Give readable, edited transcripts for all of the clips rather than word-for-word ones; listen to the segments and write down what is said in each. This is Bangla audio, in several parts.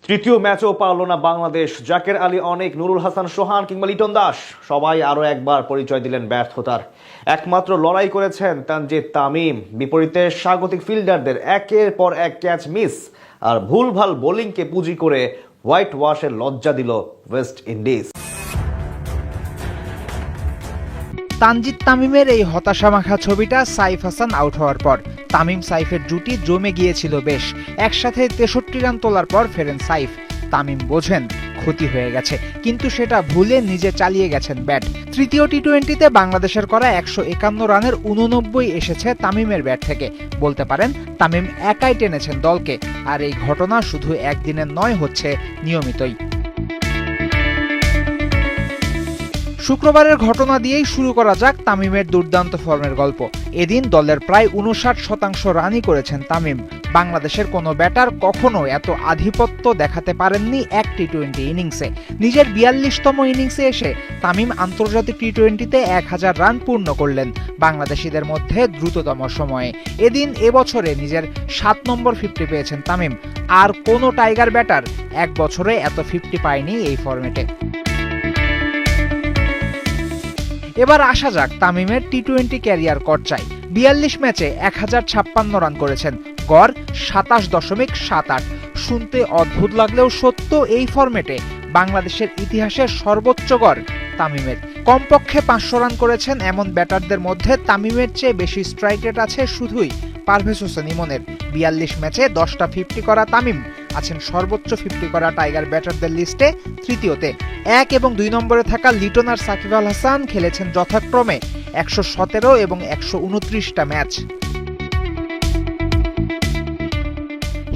তৃতীয় ম্যাচও পারল না বাংলাদেশ। জাকের আলী অনেক, নুরুল হাসান সোহান কিংবা লিটন দাস সবাই আরও একবার পরিচয় দিলেন ব্যর্থতার। একমাত্র লড়াই করেছেন তানজিদ তামিম। বিপরীতে স্বাগতিক ফিল্ডারদের একের পর এক ক্যাচ মিস আর ভুলভাল বোলিংকে পুঁজি করে হোয়াইট ওয়াশের লজ্জা দিল ওয়েস্ট ইন্ডিজ। তানজিদ তামিমের এই হতাশামাখা ছবিটা সাইফ হাসান আউট হওয়ার পর। তামিম সাইফের জুটি জমে গিয়েছিল বেশ। একসাথে 63 রান তোলার পর ফেরেন সাইফ। তামিম বোঝেন ক্ষতি হয়ে গেছে, কিন্তু সেটা ভুলে নিজে চালিয়ে গেছেন ব্যাট। তৃতীয় টি-20তে বাংলাদেশের করা 151 রানের 89 এসেছে তামিমের ব্যাট থেকে। বলতে পারেন তামিম একাই টেনেছেন দলকে, আর এই ঘটনা শুধু একদিনের নয়, হচ্ছে নিয়মিতই। শুক্রবারের ঘটনা দিয়েই শুরু করা যাক তামিমের দুর্দান্ত ফর্মের গল্প। এদিন দলের প্রায় 59% রানই করেছেন তামিম। বাংলাদেশের কোনো ব্যাটার কখনো এত আধিপত্য দেখাতে পারেননি এক টি-20 ইনিংসে। নিজের 42তম ইনিংসে এসে তামিম আন্তর্জাতিক টি-20তে 1000 রান পূর্ণ করলেন বাংলাদেশিদের মধ্যে দ্রুততম সময়ে। এদিন এবছরে নিজের 7 নম্বর 50 পেয়েছেন তামিম। আর কোনো টাইগার ব্যাটার এক বছরে এত 50 পায়নি এই ফরম্যাটে। এবার আসা যাক তামিমের টি-20 ক্যারিয়ার চর্চায়। 42 ম্যাচে 1056 রান করেছেন, গড় 27.78। শুনতে অদ্ভুত লাগলেও সত্য, এই ফরম্যাটে বাংলাদেশের ইতিহাসের সর্বোচ্চ গড় তামিমের। কমপক্ষে 500 রান করেছেন এমন ব্যাটারদের মধ্যে তামিমের চেয়ে বেশি স্ট্রাইক রেট আছে শুধুই পারভেজ হোসেন ইমনের। 42 ম্যাচে 10টা 50 করা তামিম আছেন সর্বোচ্চ 50 করা টাইগার ব্যাটারদের লিস্টে তৃতীয়তে। 1 এবং 2 নম্বরে থাকা লিটন আর সাকিব আল হাসান খেলেছেন যথাক্রমে 117 এবং 129টা ম্যাচ।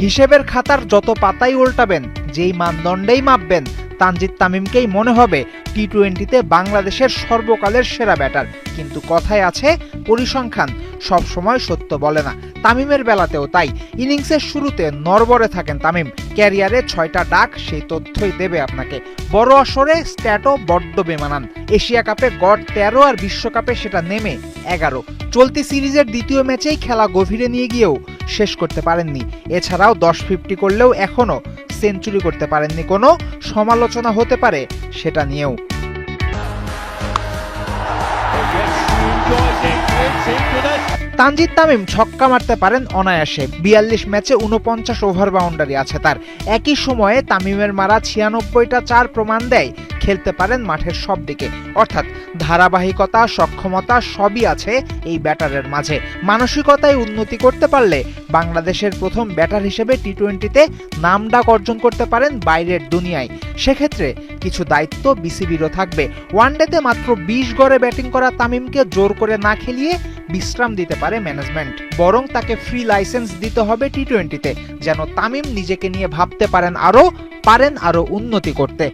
হিসেবের খাতার যত পাতাই উল্টাবেন, যেই মানদণ্ডেই মাপবেন, তানজিদ তামিমকেই মনে হবে টি-20তে বাংলাদেশের সর্বকালের সেরা ব্যাটার। কিন্তু কথায় আছে, পরিসংখ্যান সব সময় সত্য বলে না। তামিমের বেলাতেও তাই। ইনিংসের শুরুতে নড়বড়ে থাকেন তামিম। ক্যারিয়ারে 6টা ডাক, সেই তথ্যই দেবে আপনাকে। বড় আসরে স্ট্যাটও বড্ড বেমানান। এশিয়া কাপে গড় 13 আর বিশ্বকাপে সেটা নেমে 11। চলতি সিরিজের দ্বিতীয় ম্যাচেই খেলা গভীরে নিয়ে গিয়েও শেষ করতে পারেননি। এছাড়াও 10-50 করলেও এখনো সেঞ্চুরি করতে পারেননি। কোনো সমালোচনা হতে পারে সেটা নিয়েও। তানজিদ তামিম ছক্কা মারতে পারেন অনায়াসে। 42 ম্যাচে 49 ওভার বাউন্ডারি আছে তার। একই সময়ে তামিমের মারা 96টা 4 প্রমাণ দেয় খেলতে পারেন মাঠের সব দিকে। অর্থাৎ ধারাবাহিকতা, সক্ষমতা সবই আছে এই ব্যাটারের মাঝে। মানসিকতায় উন্নতি করতে পারলে বাংলাদেশের প্রথম ব্যাটার হিসেবে টি-20তে নামডাক অর্জন করতে পারেন বাইরের দুনিয়ায়। সেক্ষেত্রে কিছু দায়িত্ব বিসিবিরও থাকবে। ওয়ানডেতে মাত্র 20 গড়ে ব্যাটিং করা তামিমকে জোর করে না খেলিয়ে বিশ্রাম দিতে পারে ম্যানেজমেন্ট। বরং তাকে ফ্রি লাইসেন্স দিতে হবে টি-20তে, যেন তামিম নিজেকে নিয়ে ভাবতে পারেন আরো উন্নতি করতে।